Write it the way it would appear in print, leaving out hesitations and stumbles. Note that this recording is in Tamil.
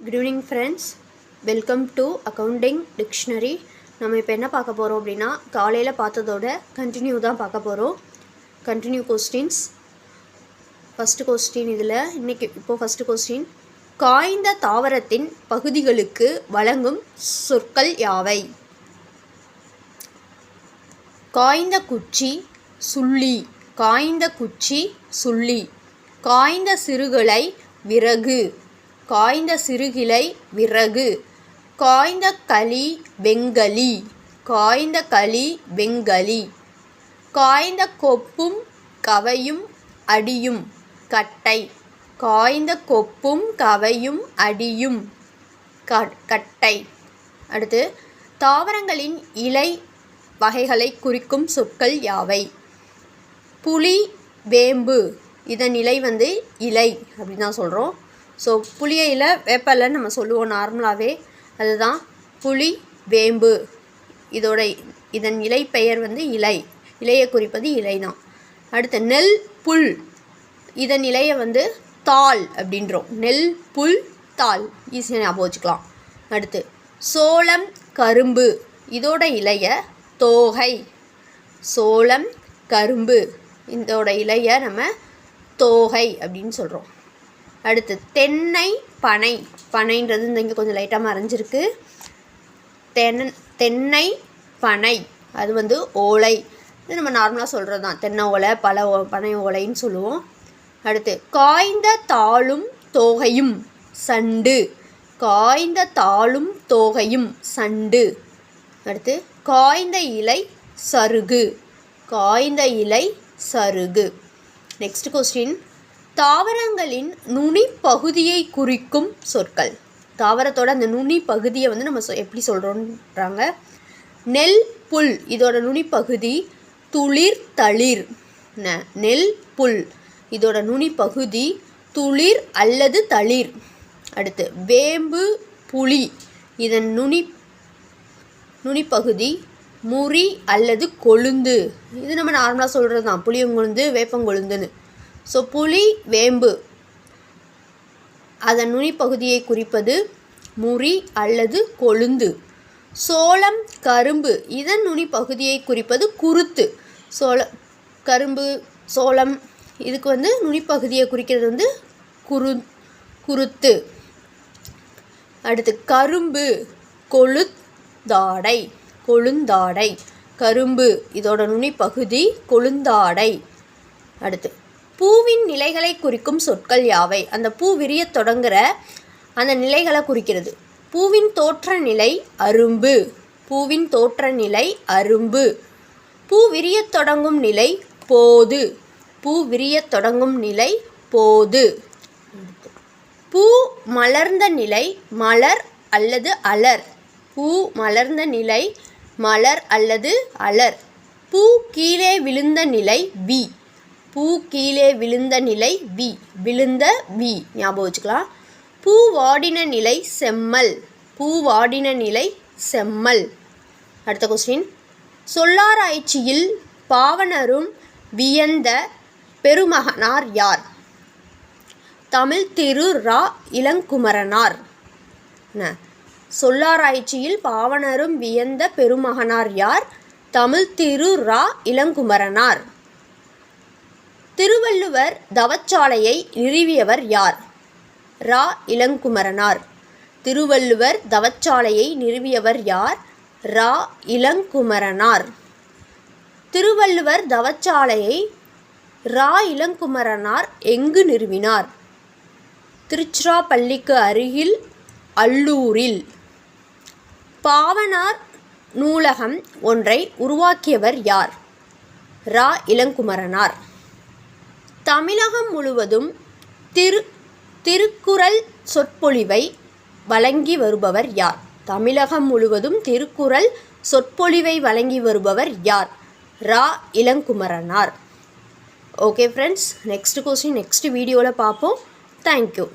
Good evening friends, welcome to accounting dictionary. நம்ம இப்போ என்ன பார்க்க போகிறோம் அப்படின்னா காலையில் பார்த்ததோட கண்டினியூ தான் பார்க்க போகிறோம். Continue questions. ஃபஸ்ட்டு கொஸ்டின் இதில் இன்றைக்கி ஃபஸ்ட்டு கொஸ்டின், காய்ந்த தாவரத்தின் பகுதிகளுக்கு வழங்கும் சொற்கள் யாவை? காய்ந்த குச்சி சுள்ளி, காய்ந்த குச்சி சுள்ளி. காய்ந்த சிறுகிளை விறகு, காய்ந்த சிறுகிளை விறகு. காய்ந்த களி வெங்கலி, காய்ந்த களி வெங்கலி. காய்ந்த கொப்பும் கவையும் அடியும் கட்டை, காய்ந்த கொப்பும் கவையும் அடியும் கட்டை. அடுத்து, தாவரங்களின் இலை வகைகளை குறிக்கும் சொற்கள் யாவை? புளி வேம்பு, இதன் இலை இலை அப்படின்னு தான் சொல்கிறோம். ஸோ புளிய இலை வேப்ப இலைன்னு நம்ம சொல்லுவோம் நார்மலாகவே, அதுதான் புளி வேம்பு. இதன் இலை பெயர் இலை, இலையை குறிப்பது இலை தான். அடுத்து, நெல் புல், இதன் இலையை தாள் அப்படின்றோம். நெல் புல் தாள், ஈஸியாக ஞாபகம் வச்சுக்கலாம். அடுத்து, சோளம் கரும்பு, இதோட இலையை தோகை. சோளம் கரும்பு, இதோட இலையை நம்ம தோகை அப்படின்னு சொல்கிறோம். அடுத்து, தென்னை பனை, பனைன்றது இங்கே கொஞ்சம் லைட்டாக மறைஞ்சிருக்கு. தென்னை பனை, அது ஓலை. இது நம்ம நார்மலாக சொல்கிறது தான், தென்னை ஓலை பனை ஓலைன்னு சொல்லுவோம். அடுத்து, காய்ந்த தாளும் தோகையும் சண்டு, காய்ந்த தாளும் தோகையும் சண்டு. அடுத்து, காய்ந்த இலை சருகு, காய்ந்த இலை சருகு. நெக்ஸ்ட் கொஸ்டின், தாவரங்களின் நுனி பகுதியை குறிக்கும் சொற்கள். தாவரத்தோட அந்த நுனி பகுதியை நம்ம எப்படி சொல்கிறோன்றாங்க. நெல் புல், இதோட நுனி பகுதி துளிர் தளிர். நெல் புல், இதோட நுனி பகுதி துளிர் அல்லது தளிர். அடுத்து, வேம்பு புளி, இதன் நுனிப்பகுதி முறி அல்லது கொழுந்து. இது நம்ம நார்மலாக சொல்கிறது தான், புளியங்கொழுந்து வேப்பங்கொழுந்துன்னு. ஸோ புளி வேம்பு, அதன் நுனிப்பகுதியை குறிப்பது முறி அல்லது கொழுந்து. சோளம் கரும்பு, இதன் நுனிப்பகுதியை குறிப்பது குருத்து. கரும்பு சோளம், இதுக்கு நுனிப்பகுதியை குறிக்கிறது குருத்து. அடுத்து, கரும்பு கொழுந்தாடை, கொழுந்தாடை. கரும்பு, இதோட நுனிப்பகுதி கொழுந்தாடை. அடுத்து, பூவின் நிலைகளை குறிக்கும் சொற்கள் யாவை? அந்த பூ விரிய தொடங்குகிற அந்த நிலைகளை குறிக்கிறது. பூவின் தோற்ற நிலை அரும்பு, பூவின் தோற்ற நிலை அரும்பு. பூ விரிய தொடங்கும் நிலை போது, பூ விரிய தொடங்கும் நிலை போது. பூ மலர்ந்த நிலை மலர் அல்லது அலர், பூ மலர்ந்த நிலை மலர் அல்லது அலர். பூ கீழே விழுந்த நிலை வி, பூ கீழே விழுந்த நிலை வி, விழுந்த வி ஞாபகம் வச்சுக்கலாம். பூ வாடின நிலை செம்மல், பூ வாடின நிலை செம்மல். அடுத்த கொஸ்டின், சொல்லாராய்ச்சியில் பாவணரும் வியந்த பெருமகனார் யார்? தமிழ் திரு ரா இளங்குமரனார். சொல்லாராய்ச்சியில் பாவணரும் வியந்த பெருமகனார் யார்? தமிழ் திரு ரா இளங்குமரனார். திருவள்ளுவர் தவச்சாலையை நிறுவியவர் யார்? ரா இளங்குமரனார். திருவள்ளுவர் தவச்சாலையை நிறுவியவர் யார்? ரா இளங்குமரனார். திருவள்ளுவர் தவச்சாலையை ரா இளங்குமரனார் எங்கு நிறுவினார்? திருச்சிராப்பள்ளிக்கு அருகில் அல்லூரில். பாவனார் நூலகம் ஒன்றை உருவாக்கியவர் யார்? ரா இளங்குமரனார். தமிழகம் முழுவதும் திருக்குறள் சொற்பொழிவை வழங்கி வருபவர் யார்? தமிழகம் முழுவதும் திருக்குறள் சொற்பொழிவை வழங்கி வருபவர் யார்? Ra Ilangkumaranar. Okay friends, next question next வீடியோவில் பார்ப்போம். தேங்க்யூ.